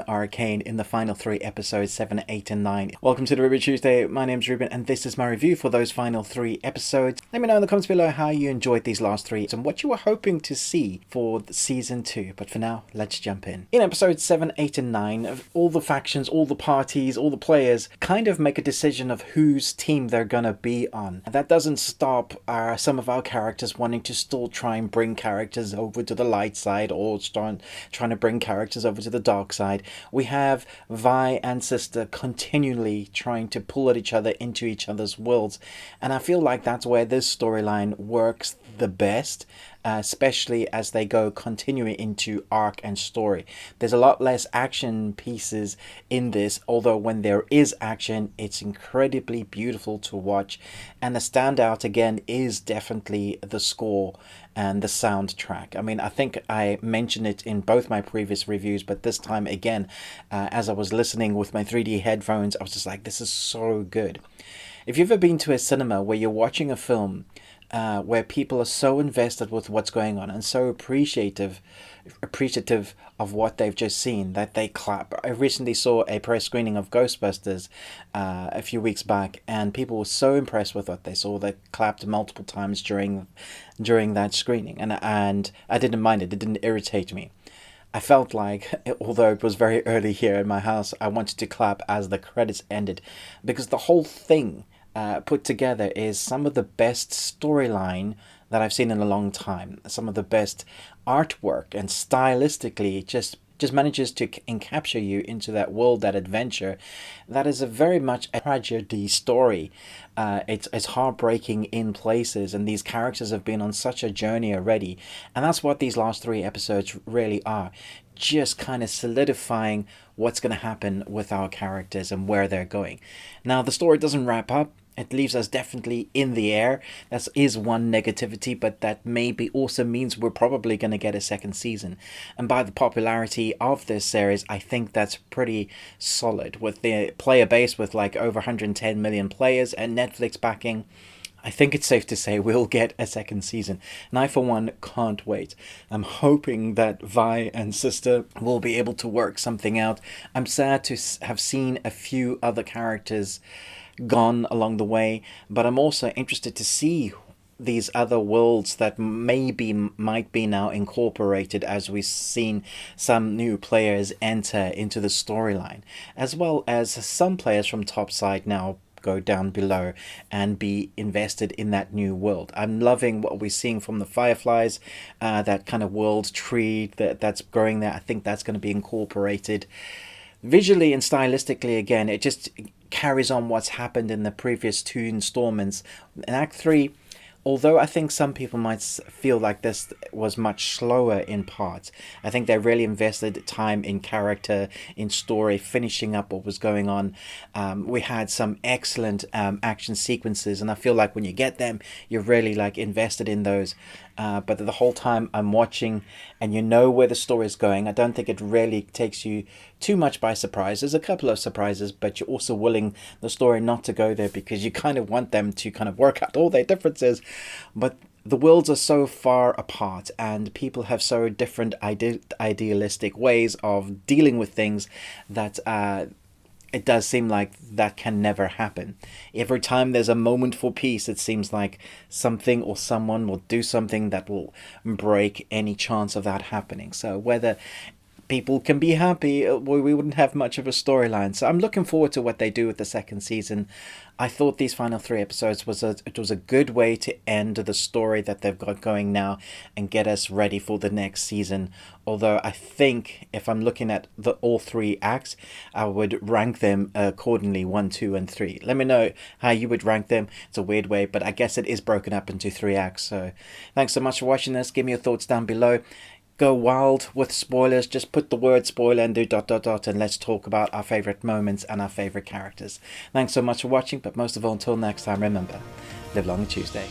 Arcane in the final 3 episodes 7, 8 and 9. Welcome to the Ruben Tuesday. My name's Ruben and this is my review for those final 3 episodes. Let me know in the comments below how you enjoyed these last 3 and what you were hoping to see for season 2. But for now, let's jump in. In episodes 7, 8 and 9, all the factions, all the parties, all the players kind of make a decision of whose team they're gonna be on. That doesn't stop some of our characters wanting to still try and bring characters over to the light side or trying to bring characters over to the dark side. We have Vi and Sister continually trying to pull at each other into each other's worlds, and I feel like that's where this storyline works the best, especially as they go continuing into arc and story. There's a lot less action pieces in this, although when there is action, it's incredibly beautiful to watch, and the standout again is definitely the score and the soundtrack. I mean, I think I mentioned it in both my previous reviews, but this time again, as I was listening with my 3D headphones, I was just like, this is so good. If you've ever been to a cinema where you're watching a film where people are so invested with what's going on and so appreciative of what they've just seen that they clap. I recently saw a press screening of Ghostbusters a few weeks back, and people were so impressed with what they saw they clapped multiple times during that screening, and I didn't mind it. It didn't irritate me. I felt like, although it was very early here in my house, I wanted to clap as the credits ended, because the whole thing put together is some of the best storyline that I've seen in a long time. Some of the best artwork, and stylistically just manages to encapture you into that world, that adventure. That is a very much a tragedy story. It's heartbreaking in places, and these characters have been on such a journey already, and that's what these last 3 episodes really are. Just kind of solidifying what's going to happen with our characters and where they're going. Now, the story doesn't wrap up. It leaves us definitely in the air. That is one negativity, but that maybe also means we're probably going to get a second season. And by the popularity of this series, I think that's pretty solid. With the player base with like over 110 million players and Netflix backing, I think it's safe to say we'll get a second season. And I, for one, can't wait. I'm hoping that Vi and Sister will be able to work something out. I'm sad to have seen a few other characters gone along the way, but I'm also interested to see these other worlds that might be now incorporated as we've seen some new players enter into the storyline, as well as some players from topside now go down below and be invested in that new world. I'm loving what we're seeing from the Fireflies, that kind of world tree that's growing there. I think that's going to be incorporated visually and stylistically. Again, it just carries on what's happened in the previous 2 installments. In Act 3, although I think some people might feel like this was much slower in parts, I think they really invested time in character, in story, finishing up what was going on. We had some excellent action sequences, and I feel like when you get them, you're really like invested in those. But the whole time I'm watching and you know where the story is going, I don't think it really takes you too much by surprise. There's a couple of surprises, but you're also willing the story not to go there because you kind of want them to kind of work out all their differences. But the worlds are so far apart and people have so different idealistic ways of dealing with things that it does seem like that can never happen. Every time there's a moment for peace, it seems like something or someone will do something that will break any chance of that happening. So whether people can be happy, we wouldn't have much of a storyline. So I'm looking forward to what they do with the second season. I thought these final 3 episodes was a good way to end the story that they've got going now and get us ready for the next season. Although I think if I'm looking at all 3 acts, I would rank them accordingly, 1, 2 and 3. Let me know how you would rank them. It's a weird way, but I guess it is broken up into 3 acts. So thanks so much for watching this. Give me your thoughts down below. Go wild with spoilers. Just put the word spoiler and do ... and let's talk about our favorite moments and our favorite characters. Thanks so much for watching, but most of all, until next time, remember, live long and Tuesday.